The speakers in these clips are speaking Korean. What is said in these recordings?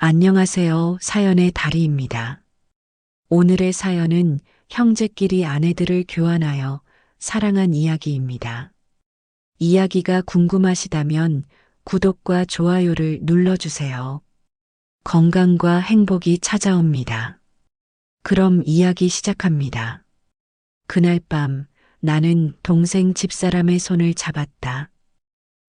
안녕하세요. 사연의 다리입니다. 오늘의 사연은 형제끼리 아내들을 교환하여 사랑한 이야기입니다. 이야기가 궁금하시다면 구독과 좋아요를 눌러주세요. 건강과 행복이 찾아옵니다. 그럼 이야기 시작합니다. 그날 밤 나는 동생 집사람의 손을 잡았다.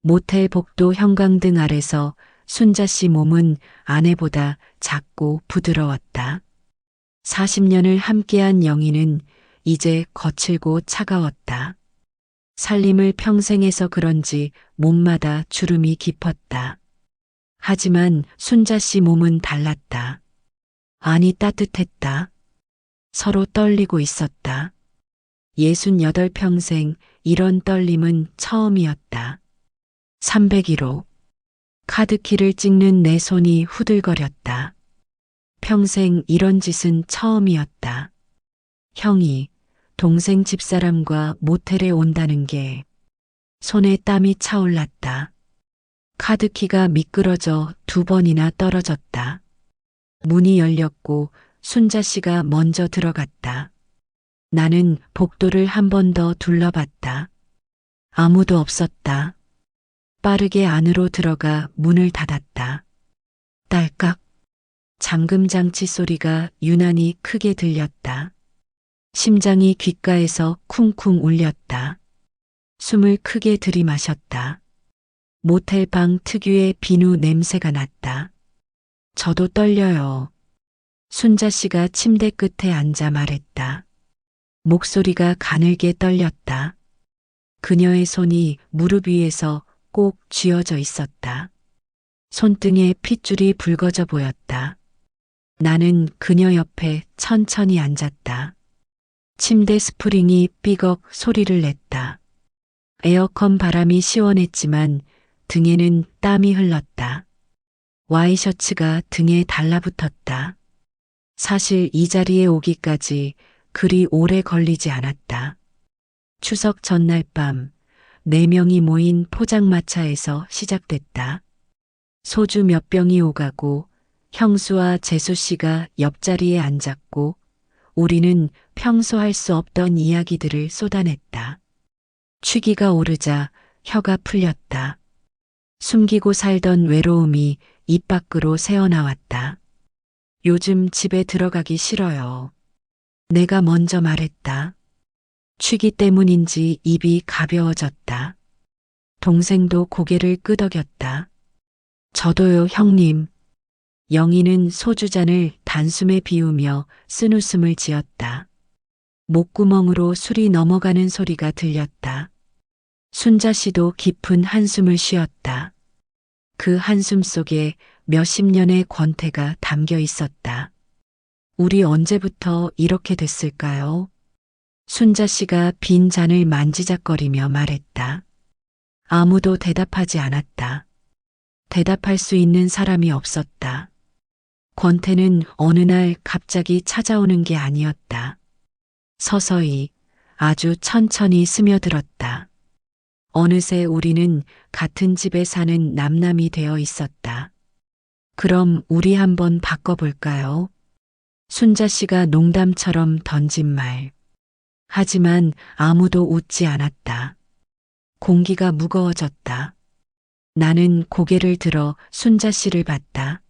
모텔 복도 형광등 아래서 순자 씨 몸은 아내보다 작고 부드러웠다. 40년을 함께한 영희는 이제 거칠고 차가웠다. 살림을 평생 해서 그런지 몸마다 주름이 깊었다. 하지만 순자 씨 몸은 달랐다. 아니 따뜻했다. 서로 떨리고 있었다. 68평생 이런 떨림은 처음이었다. 301호. 카드키를 찍는 내 손이 후들거렸다. 평생 이런 짓은 처음이었다. 형이 동생 집사람과 모텔에 온다는 게 손에 땀이 차올랐다. 카드키가 미끄러져 2번이나 떨어졌다. 문이 열렸고 순자 씨가 먼저 들어갔다. 나는 복도를 한 번 더 둘러봤다. 아무도 없었다. 빠르게 안으로 들어가 문을 닫았다. 딸깍. 잠금 장치 소리가 유난히 크게 들렸다. 심장이 귓가에서 쿵쿵 울렸다. 숨을 크게 들이마셨다. 모텔 방 특유의 비누 냄새가 났다. 저도 떨려요. 순자 씨가 침대 끝에 앉아 말했다. 목소리가 가늘게 떨렸다. 그녀의 손이 무릎 위에서 꼭 쥐어져 있었다. 손등에 핏줄이 붉어져 보였다. 나는 그녀 옆에 천천히 앉았다. 침대 스프링이 삐걱 소리를 냈다. 에어컨 바람이 시원했지만 등에는 땀이 흘렀다. 와이셔츠가 등에 달라붙었다. 사실 이 자리에 오기까지 그리 오래 걸리지 않았다. 추석 전날 밤 4명이 모인 포장마차에서 시작됐다. 소주 몇 병이 오가고 형수와 재수 씨가 옆자리에 앉았고 우리는 평소 할 수 없던 이야기들을 쏟아냈다. 취기가 오르자 혀가 풀렸다. 숨기고 살던 외로움이 입 밖으로 새어나왔다. 요즘 집에 들어가기 싫어요. 내가 먼저 말했다. 취기 때문인지 입이 가벼워졌다. 동생도 고개를 끄덕였다. 저도요, 형님. 영희는 소주잔을 단숨에 비우며 쓴웃음을 지었다. 목구멍으로 술이 넘어가는 소리가 들렸다. 순자 씨도 깊은 한숨을 쉬었다. 그 한숨 속에 몇십 년의 권태가 담겨 있었다. 우리 언제부터 이렇게 됐을까요? 순자 씨가 빈 잔을 만지작거리며 말했다. 아무도 대답하지 않았다. 대답할 수 있는 사람이 없었다. 권태는 어느 날 갑자기 찾아오는 게 아니었다. 서서히 아주 천천히 스며들었다. 어느새 우리는 같은 집에 사는 남남이 되어 있었다. 그럼 우리 한번 바꿔볼까요? 순자 씨가 농담처럼 던진 말. 하지만 아무도 웃지 않았다. 공기가 무거워졌다. 나는 고개를 들어 순자 씨를 봤다.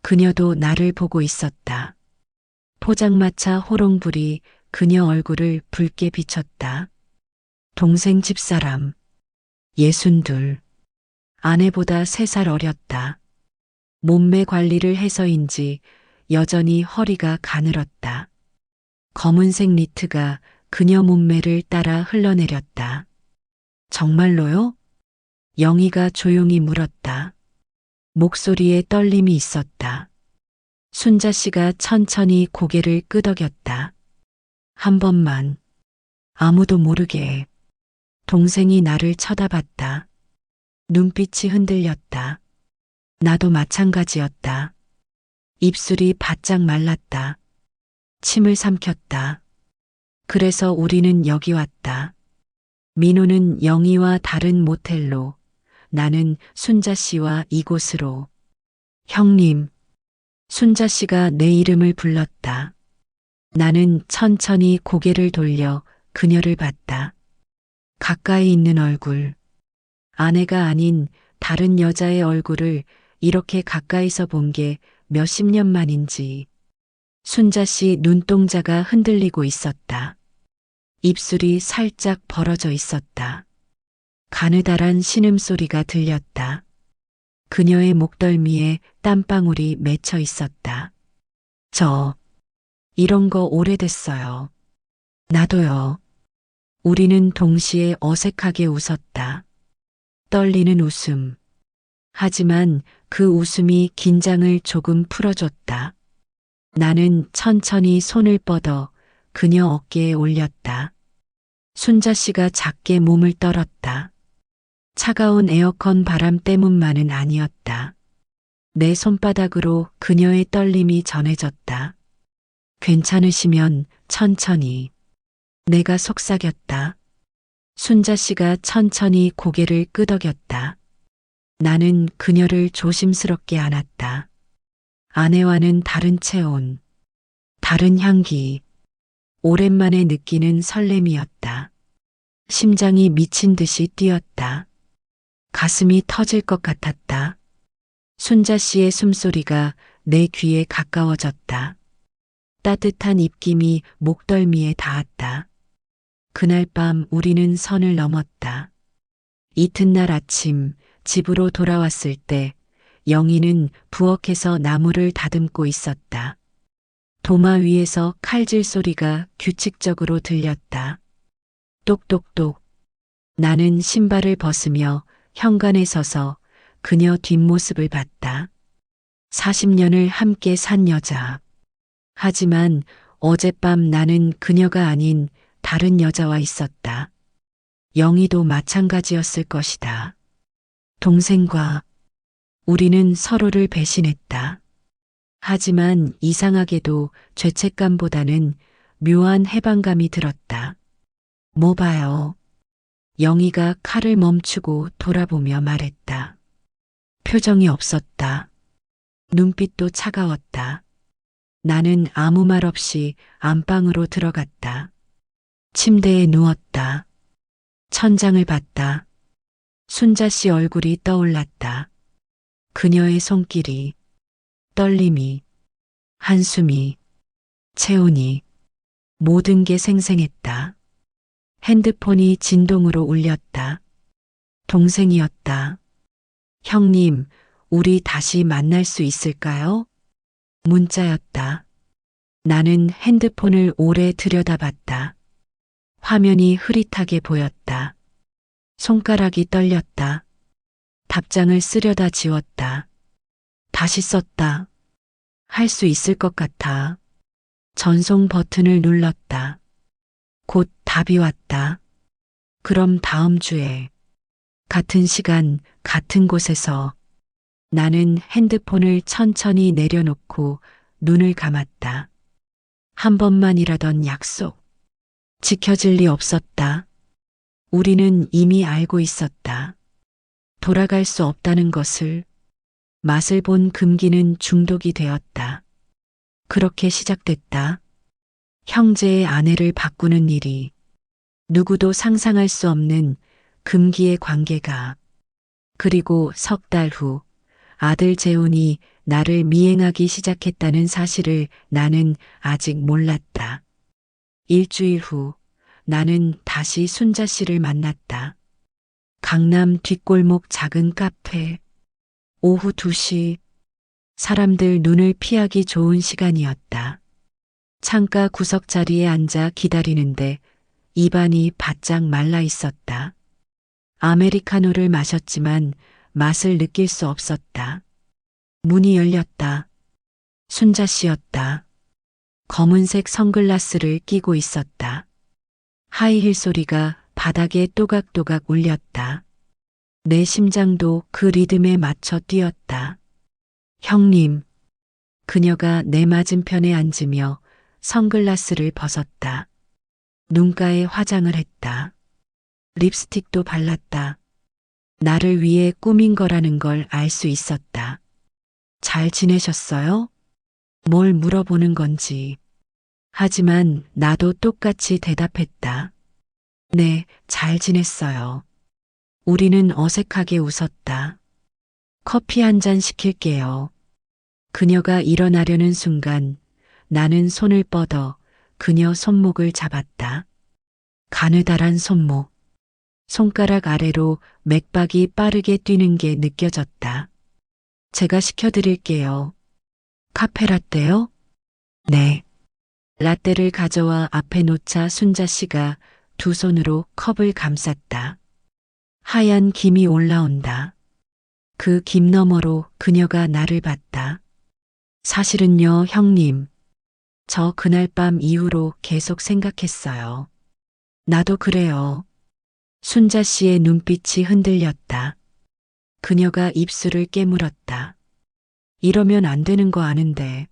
그녀도 나를 보고 있었다. 포장마차 호롱불이 그녀 얼굴을 붉게 비쳤다. 동생 집사람. 62. 아내보다 3살 어렸다. 몸매 관리를 해서인지 여전히 허리가 가늘었다. 검은색 니트가 그녀 몸매를 따라 흘러내렸다. 정말로요? 영희가 조용히 물었다. 목소리에 떨림이 있었다. 순자 씨가 천천히 고개를 끄덕였다. 한 번만. 아무도 모르게. 동생이 나를 쳐다봤다. 눈빛이 흔들렸다. 나도 마찬가지였다. 입술이 바짝 말랐다. 침을 삼켰다. 그래서 우리는 여기 왔다. 민호는 영희와 다른 모텔로, 나는 순자 씨와 이곳으로. 형님, 순자 씨가 내 이름을 불렀다. 나는 천천히 고개를 돌려 그녀를 봤다. 가까이 있는 얼굴. 아내가 아닌 다른 여자의 얼굴을 이렇게 가까이서 본 게 몇십 년 만인지. 순자 씨 눈동자가 흔들리고 있었다. 입술이 살짝 벌어져 있었다. 가느다란 신음소리가 들렸다. 그녀의 목덜미에 땀방울이 맺혀 있었다. 이런 거 오래됐어요. 나도요. 우리는 동시에 어색하게 웃었다. 떨리는 웃음. 하지만 그 웃음이 긴장을 조금 풀어줬다. 나는 천천히 손을 뻗어 그녀 어깨에 올렸다. 순자 씨가 작게 몸을 떨었다. 차가운 에어컨 바람 때문만은 아니었다. 내 손바닥으로 그녀의 떨림이 전해졌다. 괜찮으시면 천천히. 내가 속삭였다. 순자 씨가 천천히 고개를 끄덕였다. 나는 그녀를 조심스럽게 안았다. 아내와는 다른 체온, 다른 향기, 오랜만에 느끼는 설렘이었다. 심장이 미친 듯이 뛰었다. 가슴이 터질 것 같았다. 순자 씨의 숨소리가 내 귀에 가까워졌다. 따뜻한 입김이 목덜미에 닿았다. 그날 밤 우리는 선을 넘었다. 이튿날 아침 집으로 돌아왔을 때 영희는 부엌에서 나무를 다듬고 있었다. 도마 위에서 칼질 소리가 규칙적으로 들렸다. 똑똑똑. 나는 신발을 벗으며 현관에 서서 그녀 뒷모습을 봤다. 40년을 함께 산 여자. 하지만 어젯밤 나는 그녀가 아닌 다른 여자와 있었다. 영희도 마찬가지였을 것이다. 동생과 우리는 서로를 배신했다. 하지만 이상하게도 죄책감보다는 묘한 해방감이 들었다. 뭐 봐요. 영희가 칼을 멈추고 돌아보며 말했다. 표정이 없었다. 눈빛도 차가웠다. 나는 아무 말 없이 안방으로 들어갔다. 침대에 누웠다. 천장을 봤다. 순자 씨 얼굴이 떠올랐다. 그녀의 손길이, 떨림이, 한숨이, 체온이, 모든 게 생생했다. 핸드폰이 진동으로 울렸다. 동생이었다. 형님, 우리 다시 만날 수 있을까요? 문자였다. 나는 핸드폰을 오래 들여다봤다. 화면이 흐릿하게 보였다. 손가락이 떨렸다. 답장을 쓰려다 지웠다. 다시 썼다. 할 수 있을 것 같아. 전송 버튼을 눌렀다. 곧 답이 왔다. 그럼 다음 주에 같은 시간 같은 곳에서. 나는 핸드폰을 천천히 내려놓고 눈을 감았다. 한 번만이라던 약속. 지켜질 리 없었다. 우리는 이미 알고 있었다. 돌아갈 수 없다는 것을. 맛을 본 금기는 중독이 되었다. 그렇게 시작됐다. 형제의 아내를 바꾸는 일이. 누구도 상상할 수 없는 금기의 관계가. 그리고 석 달 후 아들 재훈이 나를 미행하기 시작했다는 사실을 나는 아직 몰랐다. 일주일 후 나는 다시 순자 씨를 만났다. 강남 뒷골목 작은 카페. 오후 2시. 사람들 눈을 피하기 좋은 시간이었다. 창가 구석 자리에 앉아 기다리는데 입안이 바짝 말라 있었다. 아메리카노를 마셨지만 맛을 느낄 수 없었다. 문이 열렸다. 순자 씨였다. 검은색 선글라스를 끼고 있었다. 하이힐 소리가 바닥에 또각또각 울렸다. 내 심장도 그 리듬에 맞춰 뛰었다. 형님. 그녀가 내 맞은편에 앉으며 선글라스를 벗었다. 눈가에 화장을 했다. 립스틱도 발랐다. 나를 위해 꾸민 거라는 걸 알 수 있었다. 잘 지내셨어요? 뭘 물어보는 건지. 하지만 나도 똑같이 대답했다. 네, 잘 지냈어요. 우리는 어색하게 웃었다. 커피 한 잔 시킬게요. 그녀가 일어나려는 순간 나는 손을 뻗어 그녀 손목을 잡았다. 가느다란 손목. 손가락 아래로 맥박이 빠르게 뛰는 게 느껴졌다. 제가 시켜드릴게요. 카페라떼요? 네. 라떼를 가져와 앞에 놓자 순자 씨가 두 손으로 컵을 감쌌다. 하얀 김이 올라온다. 그 김 너머로 그녀가 나를 봤다. 사실은요, 형님. 저 그날 밤 이후로 계속 생각했어요. 나도 그래요. 순자 씨의 눈빛이 흔들렸다. 그녀가 입술을 깨물었다. 이러면 안 되는 거 아는데.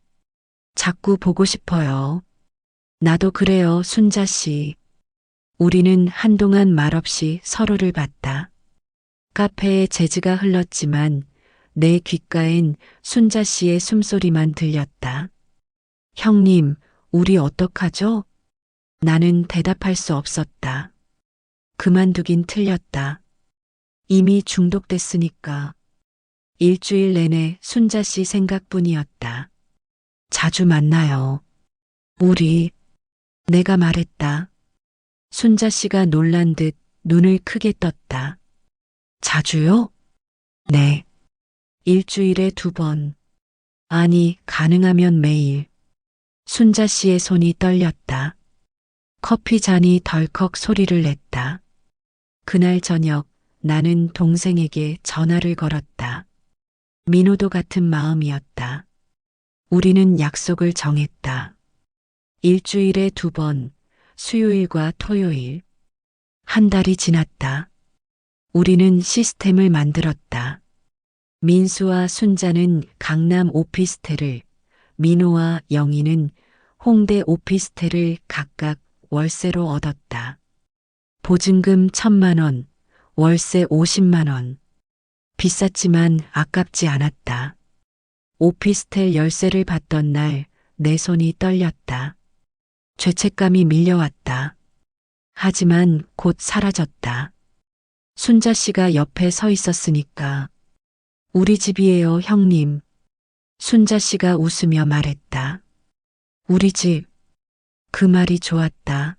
자꾸 보고 싶어요. 나도 그래요, 순자 씨. 우리는 한동안 말없이 서로를 봤다. 카페에 재즈가 흘렀지만 내 귓가엔 순자 씨의 숨소리만 들렸다. 형님, 우리 어떡하죠? 나는 대답할 수 없었다. 그만두긴 틀렸다. 이미 중독됐으니까. 일주일 내내 순자 씨 생각뿐이었다. 자주 만나요. 우리, 내가 말했다. 순자 씨가 놀란 듯 눈을 크게 떴다. 자주요? 네. 일주일에 2번. 아니, 가능하면 매일. 순자 씨의 손이 떨렸다. 커피 잔이 덜컥 소리를 냈다. 그날 저녁 나는 동생에게 전화를 걸었다. 민호도 같은 마음이었다. 우리는 약속을 정했다. 일주일에 2번, 수요일과 토요일. 한 달이 지났다. 우리는 시스템을 만들었다. 민수와 순자는 강남 오피스텔을, 민호와 영희는 홍대 오피스텔을 각각 월세로 얻었다. 보증금 1,000만 원, 월세 50만 원. 비쌌지만 아깝지 않았다. 오피스텔 열쇠를 받던 날 내 손이 떨렸다. 죄책감이 밀려왔다. 하지만 곧 사라졌다. 순자 씨가 옆에 서 있었으니까. 우리 집이에요, 형님. 순자 씨가 웃으며 말했다. 우리 집. 그 말이 좋았다.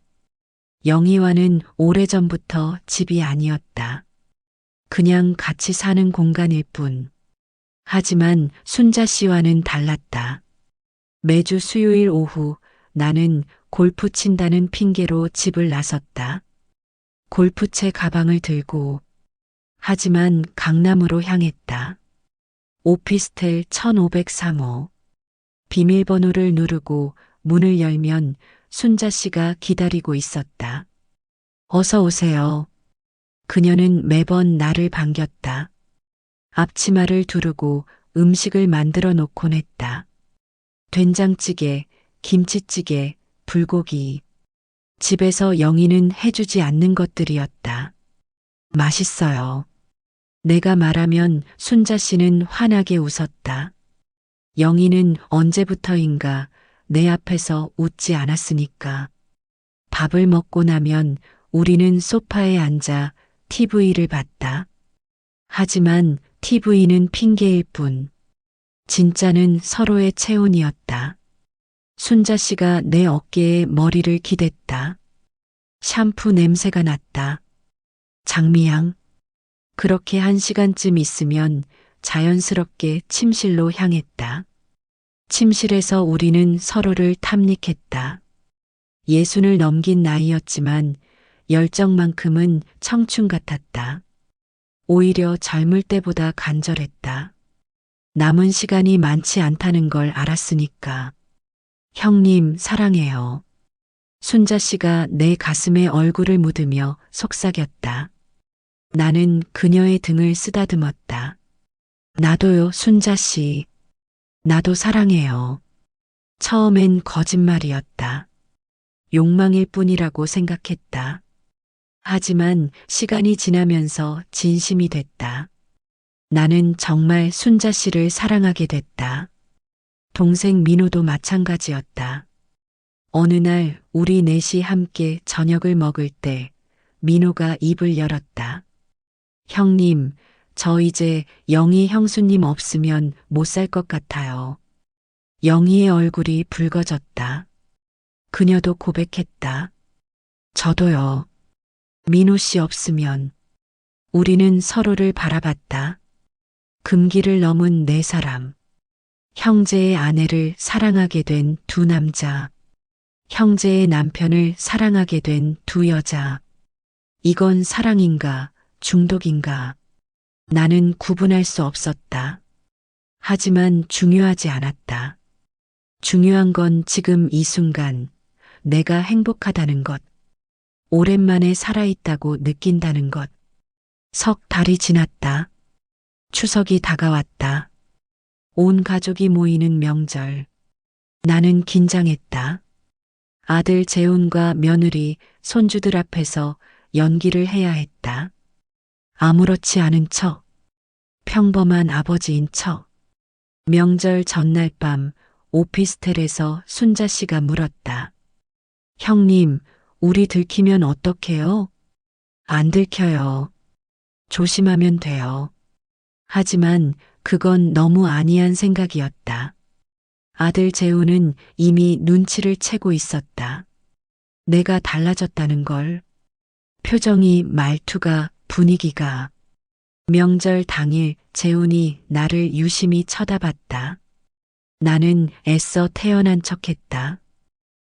영희와는 오래전부터 집이 아니었다. 그냥 같이 사는 공간일 뿐. 하지만 순자 씨와는 달랐다. 매주 수요일 오후 나는 골프 친다는 핑계로 집을 나섰다. 골프채 가방을 들고. 하지만 강남으로 향했다. 오피스텔 1503호. 비밀번호를 누르고 문을 열면 순자 씨가 기다리고 있었다. 어서 오세요. 그녀는 매번 나를 반겼다. 앞치마를 두르고 음식을 만들어 놓곤 했다. 된장찌개, 김치찌개, 불고기. 집에서 영희는 해주지 않는 것들이었다. 맛있어요. 내가 말하면 순자 씨는 환하게 웃었다. 영희는 언제부터인가 내 앞에서 웃지 않았으니까. 밥을 먹고 나면 우리는 소파에 앉아 TV를 봤다. 하지만 TV는 핑계일 뿐. 진짜는 서로의 체온이었다. 순자 씨가 내 어깨에 머리를 기댔다. 샴푸 냄새가 났다. 장미향. 그렇게 1시간쯤 있으면 자연스럽게 침실로 향했다. 침실에서 우리는 서로를 탐닉했다. 60을 넘긴 나이였지만 열정만큼은 청춘 같았다. 오히려 젊을 때보다 간절했다. 남은 시간이 많지 않다는 걸 알았으니까. 형님, 사랑해요. 순자 씨가 내 가슴에 얼굴을 묻으며 속삭였다. 나는 그녀의 등을 쓰다듬었다. 나도요, 순자 씨. 나도 사랑해요. 처음엔 거짓말이었다. 욕망일 뿐이라고 생각했다. 하지만 시간이 지나면서 진심이 됐다. 나는 정말 순자 씨를 사랑하게 됐다. 동생 민호도 마찬가지였다. 어느 날 우리 넷이 함께 저녁을 먹을 때 민호가 입을 열었다. 형님, 저 이제 영희 형수님 없으면 못 살 것 같아요. 영희의 얼굴이 붉어졌다. 그녀도 고백했다. 저도요. 민호 씨 없으면. 우리는 서로를 바라봤다. 금기를 넘은 네 사람. 형제의 아내를 사랑하게 된 두 남자. 형제의 남편을 사랑하게 된 두 여자. 이건 사랑인가, 중독인가. 나는 구분할 수 없었다. 하지만 중요하지 않았다. 중요한 건 지금 이 순간 내가 행복하다는 것, 오랜만에 살아있다고 느낀다는 것. 석 달이 지났다. 추석이 다가왔다. 온 가족이 모이는 명절. 나는 긴장했다. 아들 재훈과 며느리, 손주들 앞에서 연기를 해야 했다. 아무렇지 않은 척, 평범한 아버지인 척. 명절 전날 밤 오피스텔에서 순자 씨가 물었다. 형님, 우리 들키면 어떡해요? 안 들켜요. 조심하면 돼요. 하지만 그건 너무 안이한 생각이었다. 아들 재우는 이미 눈치를 채고 있었다. 내가 달라졌다는 걸. 표정이, 말투가, 분위기가. 명절 당일 재훈이 나를 유심히 쳐다봤다. 나는 애써 태연한 척했다.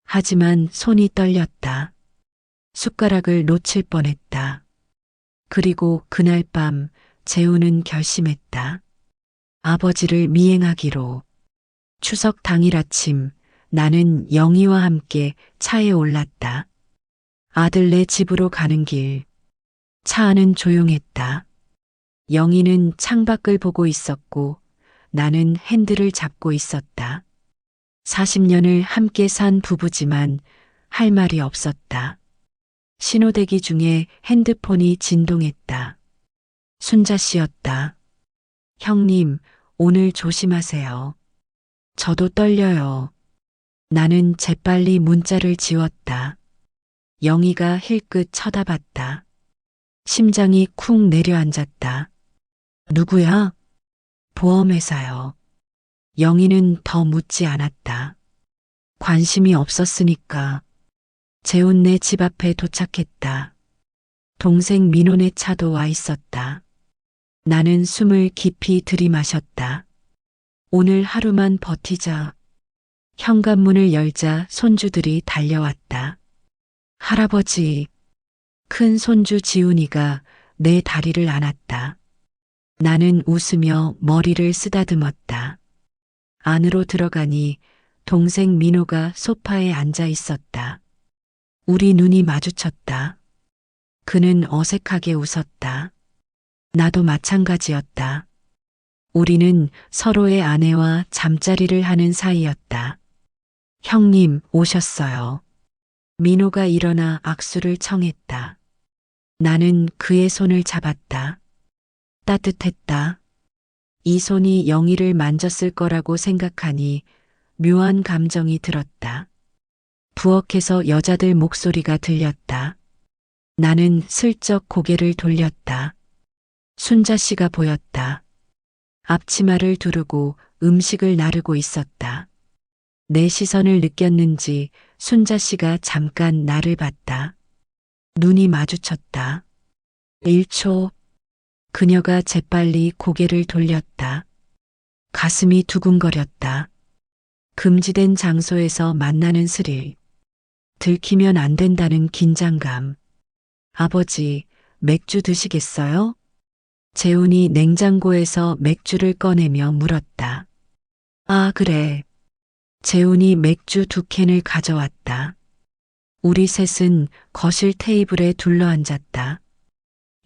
하지만 손이 떨렸다. 숟가락을 놓칠 뻔했다. 그리고 그날 밤 재훈은 결심했다. 아버지를 미행하기로. 추석 당일 아침 나는 영희와 함께 차에 올랐다. 아들네 집으로 가는 길. 차 안은 조용했다. 영희는 창밖을 보고 있었고 나는 핸들을 잡고 있었다. 40년을 함께 산 부부지만 할 말이 없었다. 신호대기 중에 핸드폰이 진동했다. 순자 씨였다. 형님, 오늘 조심하세요. 저도 떨려요. 나는 재빨리 문자를 지웠다. 영희가 힐끗 쳐다봤다. 심장이 쿵 내려앉았다. 누구야? 보험회사요. 영희는 더 묻지 않았다. 관심이 없었으니까. 재훈네 집 앞에 도착했다. 동생 민호네 차도 와 있었다. 나는 숨을 깊이 들이마셨다. 오늘 하루만 버티자. 현관문을 열자 손주들이 달려왔다. 할아버지. 큰 손주 지훈이가 내 다리를 안았다. 나는 웃으며 머리를 쓰다듬었다. 안으로 들어가니 동생 민호가 소파에 앉아 있었다. 우리 눈이 마주쳤다. 그는 어색하게 웃었다. 나도 마찬가지였다. 우리는 서로의 아내와 잠자리를 하는 사이였다. 형님, 오셨어요. 민호가 일어나 악수를 청했다. 나는 그의 손을 잡았다. 따뜻했다. 이 손이 영희를 만졌을 거라고 생각하니 묘한 감정이 들었다. 부엌에서 여자들 목소리가 들렸다. 나는 슬쩍 고개를 돌렸다. 순자 씨가 보였다. 앞치마를 두르고 음식을 나르고 있었다. 내 시선을 느꼈는지 순자 씨가 잠깐 나를 봤다. 눈이 마주쳤다. 1초. 그녀가 재빨리 고개를 돌렸다. 가슴이 두근거렸다. 금지된 장소에서 만나는 스릴. 들키면 안 된다는 긴장감. 아버지, 맥주 드시겠어요? 재훈이 냉장고에서 맥주를 꺼내며 물었다. 아, 그래. 재훈이 맥주 2캔을 가져왔다. 우리 셋은 거실 테이블에 둘러앉았다.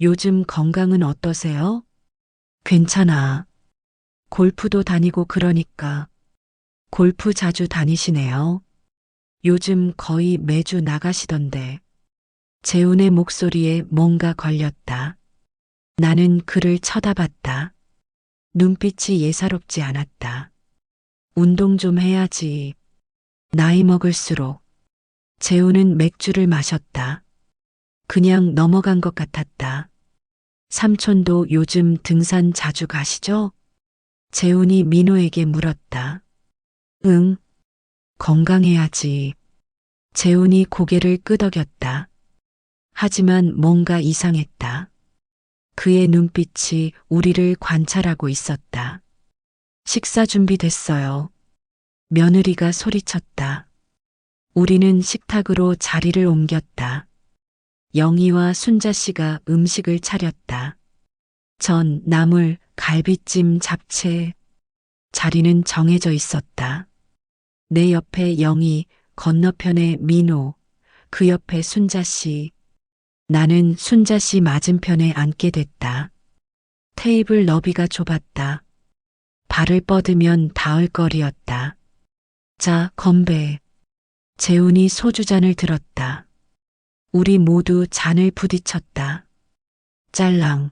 요즘 건강은 어떠세요? 괜찮아. 골프도 다니고 그러니까. 골프 자주 다니시네요. 요즘 거의 매주 나가시던데. 재훈의 목소리에 뭔가 걸렸다. 나는 그를 쳐다봤다. 눈빛이 예사롭지 않았다. 운동 좀 해야지. 나이 먹을수록. 재우는 맥주를 마셨다. 그냥 넘어간 것 같았다. 삼촌도 요즘 등산 자주 가시죠? 재훈이 민호에게 물었다. 응, 건강해야지. 재훈이 고개를 끄덕였다. 하지만 뭔가 이상했다. 그의 눈빛이 우리를 관찰하고 있었다. 식사 준비됐어요. 며느리가 소리쳤다. 우리는 식탁으로 자리를 옮겼다. 영희와 순자 씨가 음식을 차렸다. 전, 나물, 갈비찜, 잡채. 자리는 정해져 있었다. 내 옆에 영희, 건너편에 민호, 그 옆에 순자 씨. 나는 순자 씨 맞은편에 앉게 됐다. 테이블 너비가 좁았다. 발을 뻗으면 닿을 거리였다. 자, 건배. 재훈이 소주잔을 들었다. 우리 모두 잔을 부딪혔다. 짤랑.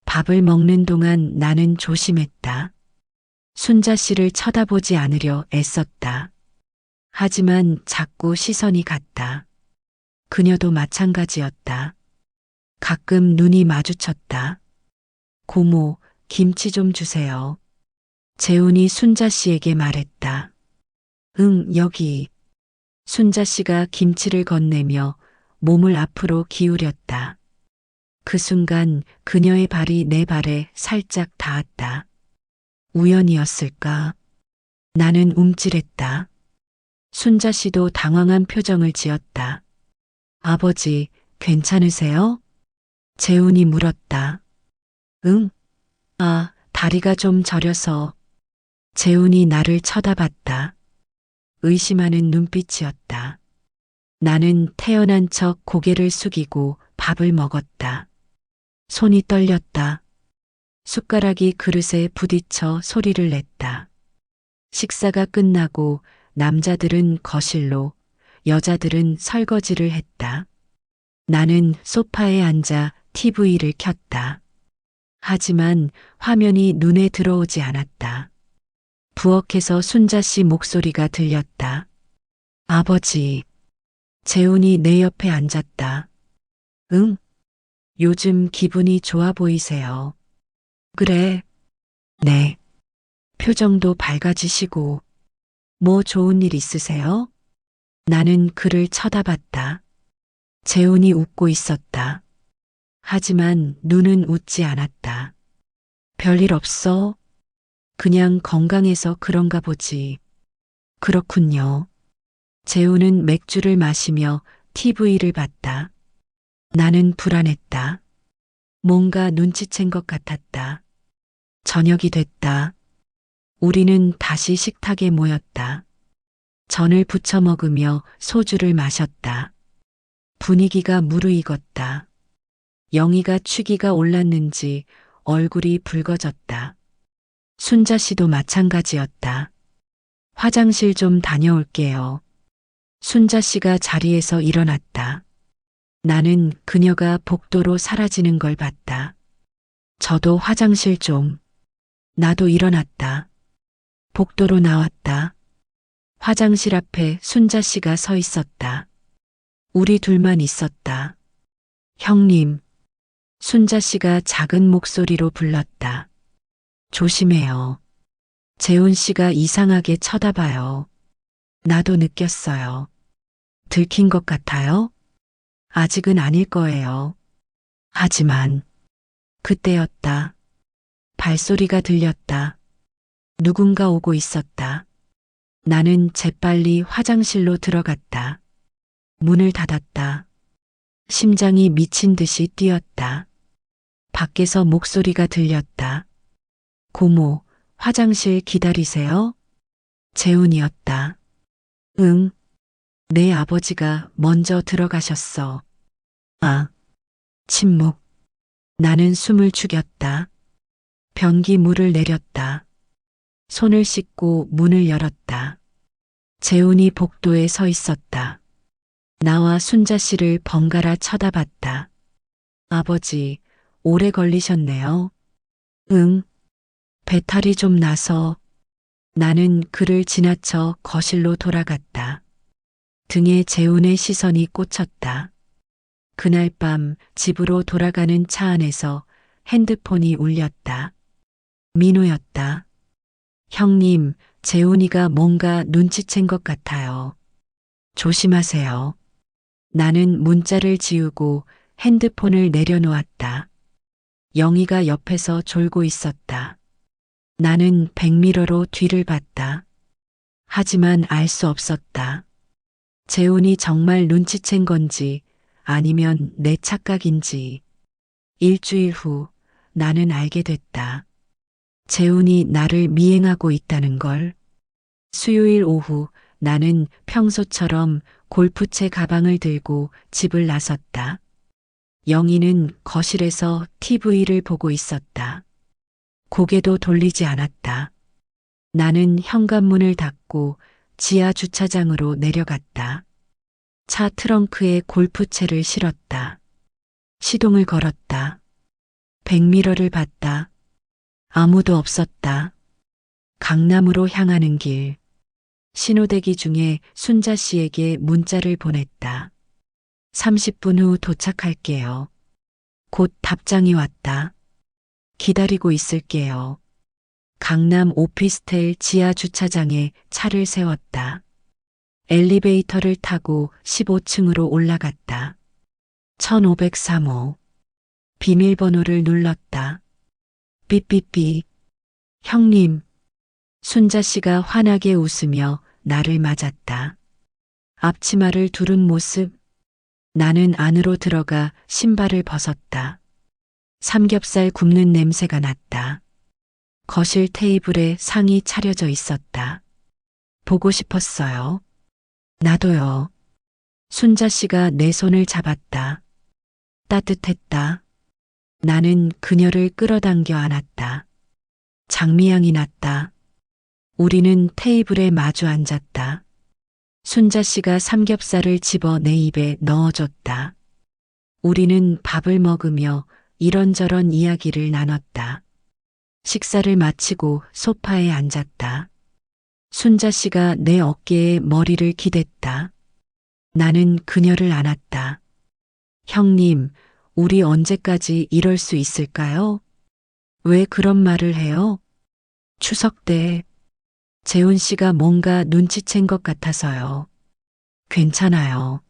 밥을 먹는 동안 나는 조심했다. 순자 씨를 쳐다보지 않으려 애썼다. 하지만 자꾸 시선이 갔다. 그녀도 마찬가지였다. 가끔 눈이 마주쳤다. 고모, 김치 좀 주세요. 재훈이 순자 씨에게 말했다. 응, 여기. 순자 씨가 김치를 건네며 몸을 앞으로 기울였다. 그 순간 그녀의 발이 내 발에 살짝 닿았다. 우연이었을까? 나는 움찔했다. 순자 씨도 당황한 표정을 지었다. 아버지, 괜찮으세요? 재훈이 물었다. 응? 아, 다리가 좀 저려서. 재훈이 나를 쳐다봤다. 의심하는 눈빛이었다. 나는 태연한 척 고개를 숙이고 밥을 먹었다. 손이 떨렸다. 숟가락이 그릇에 부딪혀 소리를 냈다. 식사가 끝나고 남자들은 거실로, 여자들은 설거지를 했다. 나는 소파에 앉아 TV를 켰다. 하지만 화면이 눈에 들어오지 않았다. 부엌에서 순자 씨 목소리가 들렸다. 아버지. 재훈이 내 옆에 앉았다. 응? 요즘 기분이 좋아 보이세요. 그래. 네. 표정도 밝아지시고. 뭐 좋은 일 있으세요? 나는 그를 쳐다봤다. 재훈이 웃고 있었다. 하지만 눈은 웃지 않았다. 별일 없어? 그냥 건강해서 그런가 보지. 그렇군요. 재훈은 맥주를 마시며 TV를 봤다. 나는 불안했다. 뭔가 눈치챈 것 같았다. 저녁이 됐다. 우리는 다시 식탁에 모였다. 전을 부쳐 먹으며 소주를 마셨다. 분위기가 무르익었다. 영희가 취기가 올랐는지 얼굴이 붉어졌다. 순자 씨도 마찬가지였다. 화장실 좀 다녀올게요. 순자 씨가 자리에서 일어났다. 나는 그녀가 복도로 사라지는 걸 봤다. 저도 화장실 좀. 나도 일어났다. 복도로 나왔다. 화장실 앞에 순자 씨가 서 있었다. 우리 둘만 있었다. 형님. 순자 씨가 작은 목소리로 불렀다. 조심해요. 재훈 씨가 이상하게 쳐다봐요. 나도 느꼈어요. 들킨 것 같아요? 아직은 아닐 거예요. 하지만 그때였다. 발소리가 들렸다. 누군가 오고 있었다. 나는 재빨리 화장실로 들어갔다. 문을 닫았다. 심장이 미친 듯이 뛰었다. 밖에서 목소리가 들렸다. 고모, 화장실 기다리세요? 재훈이었다. 응. 내 아버지가 먼저 들어가셨어. 아. 침묵. 나는 숨을 죽였다. 변기 물을 내렸다. 손을 씻고 문을 열었다. 재훈이 복도에 서 있었다. 나와 순자 씨를 번갈아 쳐다봤다. 아버지, 오래 걸리셨네요. 응. 배탈이 좀 나서. 나는 그를 지나쳐 거실로 돌아갔다. 등에 재훈의 시선이 꽂혔다. 그날 밤 집으로 돌아가는 차 안에서 핸드폰이 울렸다. 민호였다. 형님, 재훈이가 뭔가 눈치챈 것 같아요. 조심하세요. 나는 문자를 지우고 핸드폰을 내려놓았다. 영희가 옆에서 졸고 있었다. 나는 백미러로 뒤를 봤다. 하지만 알 수 없었다. 재훈이 정말 눈치챈 건지 아니면 내 착각인지. 일주일 후 나는 알게 됐다. 재훈이 나를 미행하고 있다는 걸. 수요일 오후 나는 평소처럼 골프채 가방을 들고 집을 나섰다. 영희는 거실에서 TV를 보고 있었다. 고개도 돌리지 않았다. 나는 현관문을 닫고 지하 주차장으로 내려갔다. 차 트렁크에 골프채를 실었다. 시동을 걸었다. 백미러를 봤다. 아무도 없었다. 강남으로 향하는 길. 신호대기 중에 순자 씨에게 문자를 보냈다. 30분 후 도착할게요. 곧 답장이 왔다. 기다리고 있을게요. 강남 오피스텔 지하 주차장에 차를 세웠다. 엘리베이터를 타고 15층으로 올라갔다. 1503호. 비밀번호를 눌렀다. 삐삐삐. 형님. 순자 씨가 환하게 웃으며 나를 맞았다. 앞치마를 두른 모습. 나는 안으로 들어가 신발을 벗었다. 삼겹살 굽는 냄새가 났다. 거실 테이블에 상이 차려져 있었다. 보고 싶었어요. 나도요. 순자 씨가 내 손을 잡았다. 따뜻했다. 나는 그녀를 끌어당겨 안았다. 장미향이 났다. 우리는 테이블에 마주 앉았다. 순자 씨가 삼겹살을 집어 내 입에 넣어줬다. 우리는 밥을 먹으며 이런저런 이야기를 나눴다. 식사를 마치고 소파에 앉았다. 순자 씨가 내 어깨에 머리를 기댔다. 나는 그녀를 안았다. 형님, 우리 언제까지 이럴 수 있을까요? 왜 그런 말을 해요? 추석 때 재훈 씨가 뭔가 눈치챈 것 같아서요. 괜찮아요.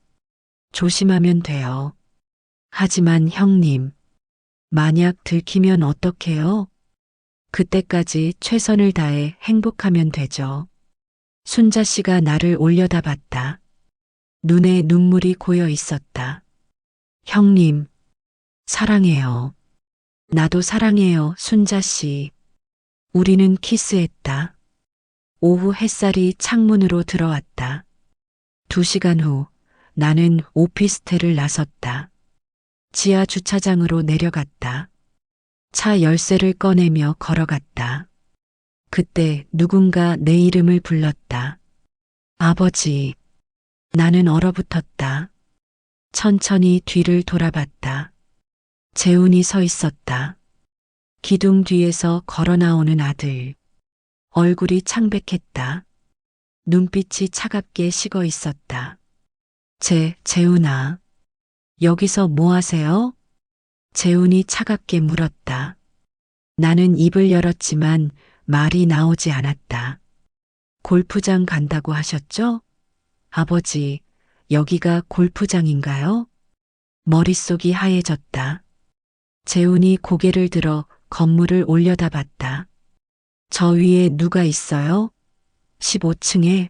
조심하면 돼요. 하지만 형님, 만약 들키면 어떡해요? 그때까지 최선을 다해 행복하면 되죠. 순자 씨가 나를 올려다봤다. 눈에 눈물이 고여 있었다. 형님, 사랑해요. 나도 사랑해요, 순자 씨. 우리는 키스했다. 오후 햇살이 창문으로 들어왔다. 2시간 후 나는 오피스텔을 나섰다. 지하 주차장으로 내려갔다. 차 열쇠를 꺼내며 걸어갔다. 그때 누군가 내 이름을 불렀다. 아버지. 나는 얼어붙었다. 천천히 뒤를 돌아봤다. 재훈이 서 있었다. 기둥 뒤에서 걸어 나오는 아들. 얼굴이 창백했다. 눈빛이 차갑게 식어 있었다. 재훈아. 여기서 뭐 하세요? 재훈이 차갑게 물었다. 나는 입을 열었지만 말이 나오지 않았다. 골프장 간다고 하셨죠? 아버지, 여기가 골프장인가요? 머릿속이 하얘졌다. 재훈이 고개를 들어 건물을 올려다봤다. 저 위에 누가 있어요? 15층에.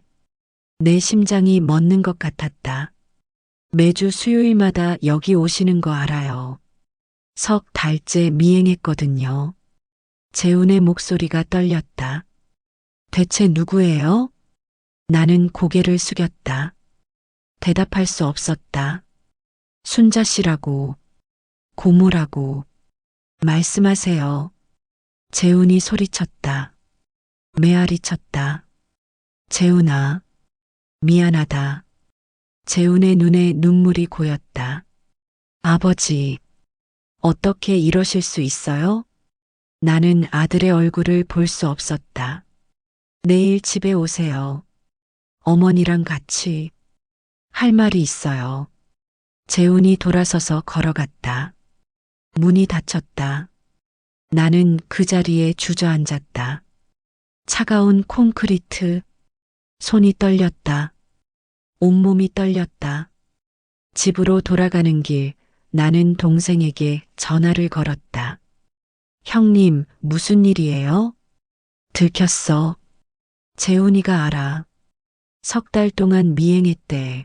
내 심장이 멎는 것 같았다. 매주 수요일마다 여기 오시는 거 알아요. 석 달째 미행했거든요. 재훈의 목소리가 떨렸다. 대체 누구예요? 나는 고개를 숙였다. 대답할 수 없었다. 순자 씨라고, 고모라고. 말씀하세요. 재훈이 소리쳤다. 메아리 쳤다. 재훈아, 미안하다. 재훈의 눈에 눈물이 고였다. 아버지, 어떻게 이러실 수 있어요? 나는 아들의 얼굴을 볼 수 없었다. 내일 집에 오세요. 어머니랑 같이 할 말이 있어요. 재훈이 돌아서서 걸어갔다. 문이 닫혔다. 나는 그 자리에 주저앉았다. 차가운 콘크리트, 손이 떨렸다. 온몸이 떨렸다. 집으로 돌아가는 길, 나는 동생에게 전화를 걸었다. 형님, 무슨 일이에요? 들켰어. 재훈이가 알아. 석 달 동안 미행했대.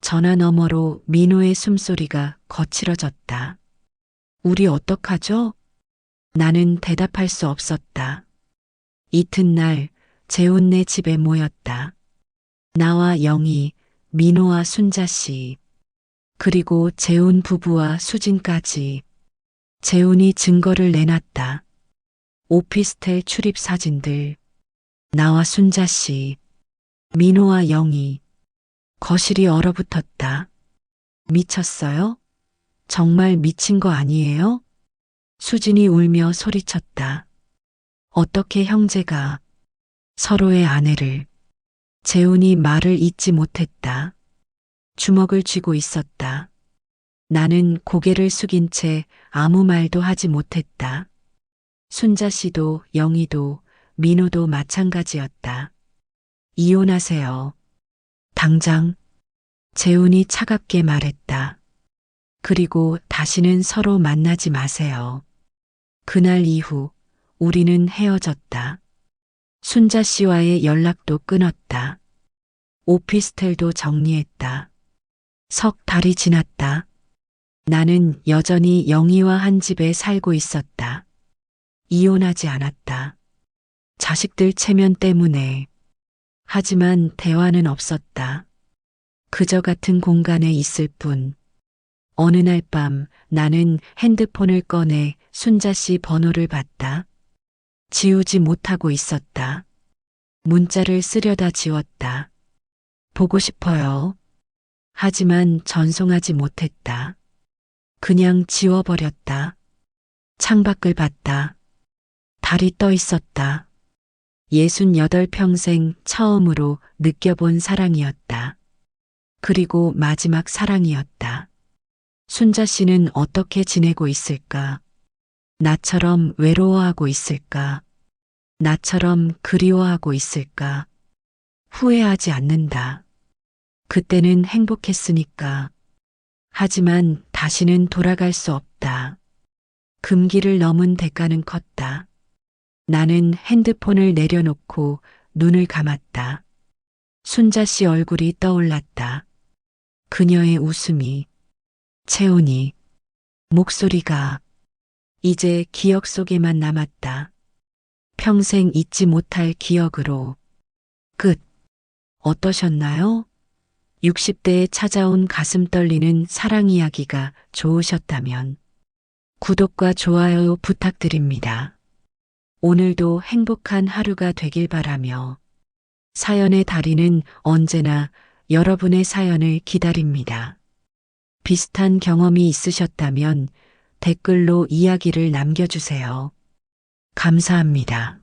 전화 너머로 민호의 숨소리가 거칠어졌다. 우리 어떡하죠? 나는 대답할 수 없었다. 이튿날 재훈네 집에 모였다. 나와 영희, 민호와 순자 씨, 그리고 재훈 부부와 수진까지. 재훈이 증거를 내놨다. 오피스텔 출입 사진들, 나와 순자 씨, 민호와 영희. 거실이 얼어붙었다. 미쳤어요? 정말 미친 거 아니에요? 수진이 울며 소리쳤다. 어떻게 형제가 서로의 아내를. 재훈이 말을 잇지 못했다. 주먹을 쥐고 있었다. 나는 고개를 숙인 채 아무 말도 하지 못했다. 순자 씨도 영희도 민호도 마찬가지였다. 이혼하세요. 당장. 재훈이 차갑게 말했다. 그리고 다시는 서로 만나지 마세요. 그날 이후 우리는 헤어졌다. 순자 씨와의 연락도 끊었다. 오피스텔도 정리했다. 석 달이 지났다. 나는 여전히 영희와 한 집에 살고 있었다. 이혼하지 않았다. 자식들 체면 때문에. 하지만 대화는 없었다. 그저 같은 공간에 있을 뿐. 어느 날 밤 나는 핸드폰을 꺼내 순자 씨 번호를 봤다. 지우지 못하고 있었다. 문자를 쓰려다 지웠다. 보고 싶어요. 하지만 전송하지 못했다. 그냥 지워버렸다. 창밖을 봤다. 달이 떠 있었다. 68평생 처음으로 느껴본 사랑이었다. 그리고 마지막 사랑이었다. 순자 씨는 어떻게 지내고 있을까? 나처럼 외로워하고 있을까? 나처럼 그리워하고 있을까? 후회하지 않는다. 그때는 행복했으니까. 하지만 다시는 돌아갈 수 없다. 금기를 넘은 대가는 컸다. 나는 핸드폰을 내려놓고 눈을 감았다. 순자 씨 얼굴이 떠올랐다. 그녀의 웃음이, 체온이, 목소리가 이제 기억 속에만 남았다. 평생 잊지 못할 기억으로. 끝. 어떠셨나요? 60대에 찾아온 가슴 떨리는 사랑 이야기가 좋으셨다면 구독과 좋아요 부탁드립니다. 오늘도 행복한 하루가 되길 바라며 사연의 달인은 언제나 여러분의 사연을 기다립니다. 비슷한 경험이 있으셨다면 댓글로 이야기를 남겨주세요. 감사합니다.